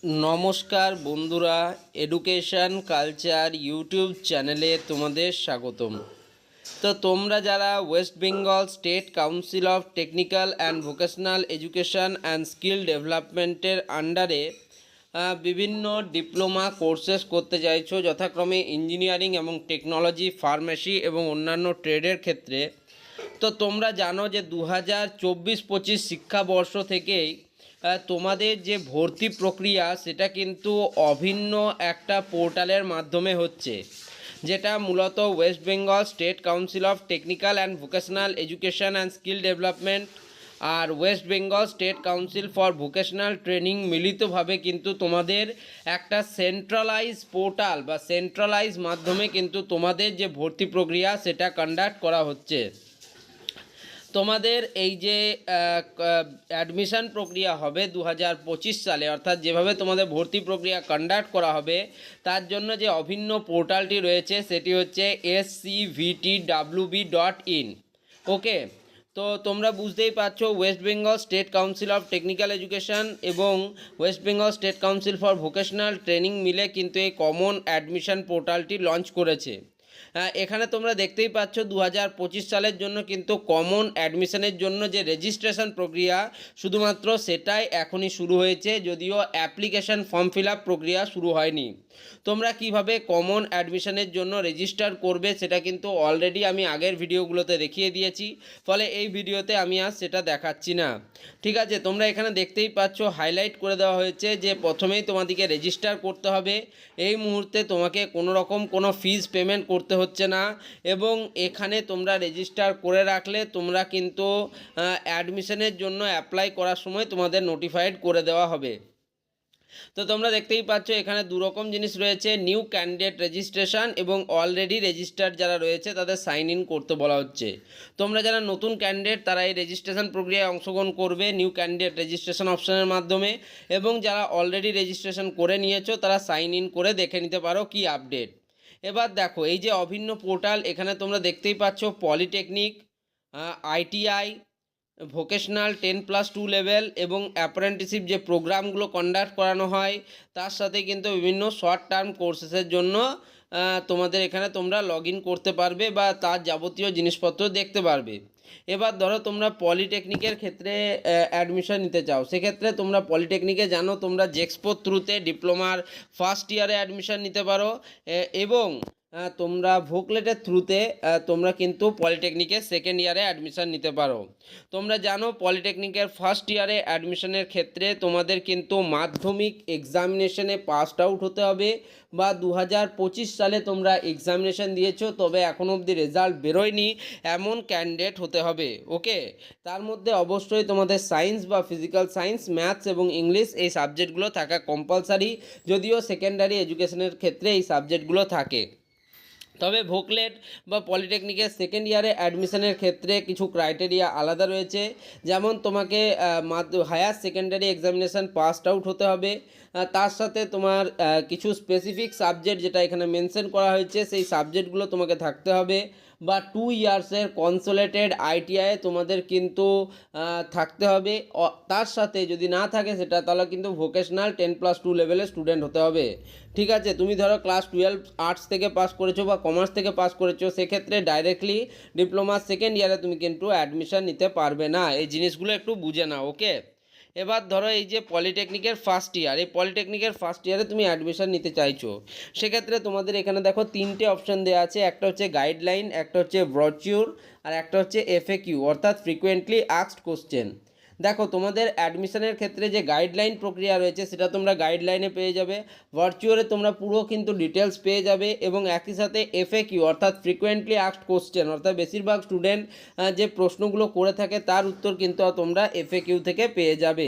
নমস্কার বন্ধুরা, education culture YouTube চ্যানেলে তোমাদের স্বাগতম। তো তোমরা যারা West Bengal state council of technical and vocational education and skill ডেভেলপমেন্টের আন্ডারে বিভিন্ন ডিপ্লোমা কোর্সেস করতে চাইছো, যথাক্রমে ইঞ্জিনিয়ারিং এবং টেকনোলজি, ফার্মেসি এবং অন্যান্য ট্রেডের ক্ষেত্রে, তো তোমরা জানো যে 2024-25 শিক্ষাবর্ষ থেকেই তোমাদের যে ভর্তি প্রক্রিয়া সেটা কিন্তু অভিন্ন একটা পোর্টালের মাধ্যমে হচ্ছে, যেটা মূলত West Bengal state council of technical and vocational education and skill development আর West Bengal state council for vocational training মিলিতভাবে কিন্তু তোমাদের একটা সেন্ট্রালাইজ পোর্টাল বা সেন্ট্রালাইজ মাধ্যমে কিন্তু তোমাদের যে ভর্তি প্রক্রিয়া সেটা কন্ডাক্ট করা হচ্ছে। তোমাদের এই যে অ্যাডমিশন প্রক্রিয়া হবে 2025 সালে, অর্থাৎ যেভাবে তোমাদের ভর্তি প্রক্রিয়া কন্ডাক্ট করা হবে তার জন্য যে অভিন্ন পোর্টালটি রয়েছে সেটি হচ্ছে scvtwb.in। ওকে, তো তোমরা বুঝতেই পারছো West Bengal state council of technical education এবং West Bengal state council for vocational training মিলে কিন্তু এই কমন অ্যাডমিশন পোর্টালটি লঞ্চ করেছে। এখানে তোমরা দেখতেই পাচ্ছ 2025 সালের জন্য কিন্তু কমন অ্যাডমিশনের জন্য যে রেজিস্ট্রেশন প্রক্রিয়া শুধুমাত্র সেটাই এখনই শুরু হয়েছে, যদিও অ্যাপ্লিকেশন ফর্ম ফিল আপ প্রক্রিয়া শুরু হয়নি। তোমরা কিভাবে কমন অ্যাডমিশনের জন্য রেজিস্টার করবে সেটা কিন্তু অলরেডি আমি আগের ভিডিওগুলোতে দেখিয়ে দিয়েছি, ফলে এই ভিডিওতে আমি আর সেটা দেখাচ্ছি না। ঠিক আছে, তোমরা এখানে দেখতেই পাচ্ছ হাইলাইট করে দেওয়া হয়েছে যে প্রথমেই তোমাদেরকে রেজিস্টার করতে হবে। এই মুহূর্তে তোমাকে কোনো রকম কোনো ফিজ পেমেন্ট করতে হচ্ছে না, এবং এখানে তোমরা রেজিস্টার করে রাখলে তোমরা কিন্তু অ্যাডমিশনের জন্য অ্যাপ্লাই করার সময় তোমাদের নোটিফাইড করে দেওয়া হবে। তো তোমরা দেখতেই পাচ্ছ এখানে দুরকম জিনিস রয়েছে, নিউ ক্যান্ডিডেট রেজিস্ট্রেশন এবং অলরেডি রেজিস্টার্ড যারা রয়েছে তাদের সাইন ইন করতে বলা হচ্ছে। তোমরা যারা নতুন ক্যান্ডিডেট তারা এই রেজিস্ট্রেশন প্রক্রিয়ায় অংশগ্রহণ করবে নিউ ক্যান্ডিডেট রেজিস্ট্রেশন অপশনের মাধ্যমে, এবং যারা অলরেডি রেজিস্ট্রেশন করে নিয়েছো তারা সাইন ইন করে দেখে নিতে পারো কি আপডেট। এবার দেখো এই যে অভিন্ন পোর্টাল, এখানে তোমরা দেখতেই পাচ্ছ পলিটেকনিক, আইটিআই, ভোকেশনাল 10+2 লেভেল এবং অ্যাপ্রেন্টিসশিপ যে প্রোগ্রামগুলো কন্ডাক্ট করানো হয় তার সাথে কিন্তু বিভিন্ন শর্ট টার্ম কোর্সেসের জন্য তোমাদের এখানে তোমরা লগ ইন করতে পারবে বা তার যাবতীয় জিনিসপত্র দেখতে পারবে। এবার ধরো তোমরা পলিটেকনিকের ক্ষেত্রে অ্যাডমিশন নিতে চাও, সেক্ষেত্রে তোমরা পলিটেকনিকে জানো তোমরা জেক্সপোর থ্রুতে ডিপ্লোমার ফার্স্ট ইয়ারে অ্যাডমিশন নিতে পারো, এবং তোমরা ভোকলেটের থ্রুতে তোমরা কিন্তু পলিটেকনিকের সেকেন্ড ইয়ারে অ্যাডমিশন নিতে পারো। তোমরা জানো পলিটেকনিকের ফার্স্ট ইয়ারে অ্যাডমিশনের ক্ষেত্রে তোমাদের কিন্তু মাধ্যমিক এক্সামিনেশনে পাসড আউট হতে হবে, বা 2025 সালে তোমরা এক্সামিনেশন দিয়েছো তবে এখনও অবধি রেজাল্ট বেরোয়নি এমন ক্যান্ডিডেট হতে হবে। ওকে, তার মধ্যে অবশ্যই তোমাদের সায়েন্স বা ফিজিক্যাল সায়েন্স, ম্যাথস এবং ইংলিশ এই সাবজেক্টগুলো থাকা কম্পালসারি, যদিও সেকেন্ডারি এডুকেশনের ক্ষেত্রে এই সাবজেক্টগুলো থাকে। তবে ভোকলেট বা পলিটেকনিকের সেকেন্ড ইয়ারে অ্যাডমিশনের ক্ষেত্রে কিছু ক্রাইটেরিয়া আলাদা রয়েছে, যেমন তোমাকে higher secondary examination passed out হতে হবে, তার সাথে তোমার কিছু স্পেসিফিক সাবজেক্ট যেটা এখানে মেনশন করা হয়েছে সেই সাবজেক্টগুলো তোমাকে থাকতে হবে, বা 2 ইয়ার্সের কনসোলেটেড আইটিআই তোমাদের কিন্তু থাকতে হবে। তার সাথে যদি না থাকে সেটা তাহলে কিন্তু ভোকেশনাল 10+2 লেভেলের স্টুডেন্ট হতে হবে। ঠিক আছে, তুমি ধরো ক্লাস 12 আর্টস থেকে পাস করেছো বা কমার্স থেকে পাস করেছো, সেক্ষেত্রে ডাইরেক্টলি ডিপ্লোমার সেকেন্ড ইয়ারে তুমি কিন্তু অ্যাডমিশন নিতে পারবে না। এই জিনিসগুলো একটু বুঝে নাও। ওকে, এবার ধরো এই যে পলিটেকনিকের ফার্স্ট ইয়ার, এই পলিটেকনিকের ফার্স্ট ইয়ারে তুমি অ্যাডমিশন নিতে চাইছো, সেক্ষেত্রে তোমাদের এখানে দেখো 3টে অপশান দেওয়া আছে। একটা হচ্ছে গাইডলাইন, একটা হচ্ছে ব্রোচিউর, আর একটা হচ্ছে এফএকিউ অর্থাৎ ফ্রিকোয়েন্টলি আস্কড কোশ্চেন। দেখো তোমাদের অ্যাডমিশনের ক্ষেত্রে যে গাইডলাইন প্রক্রিয়া রয়েছে সেটা তোমরা গাইডলাইনে পেয়ে যাবে, ভার্চুয়ালে তোমরা পুরো কিন্তু ডিটেলস পেয়ে যাবে, এবং একই সাথে এফএকিউ অর্থাৎ ফ্রিকোয়েন্টলি আস্কড কোশ্চেন অর্থাৎ বেশিরভাগ স্টুডেন্ট যে প্রশ্নগুলো করে থাকে তার উত্তর কিন্তু তোমরা এফএকিউ থেকে পেয়ে যাবে।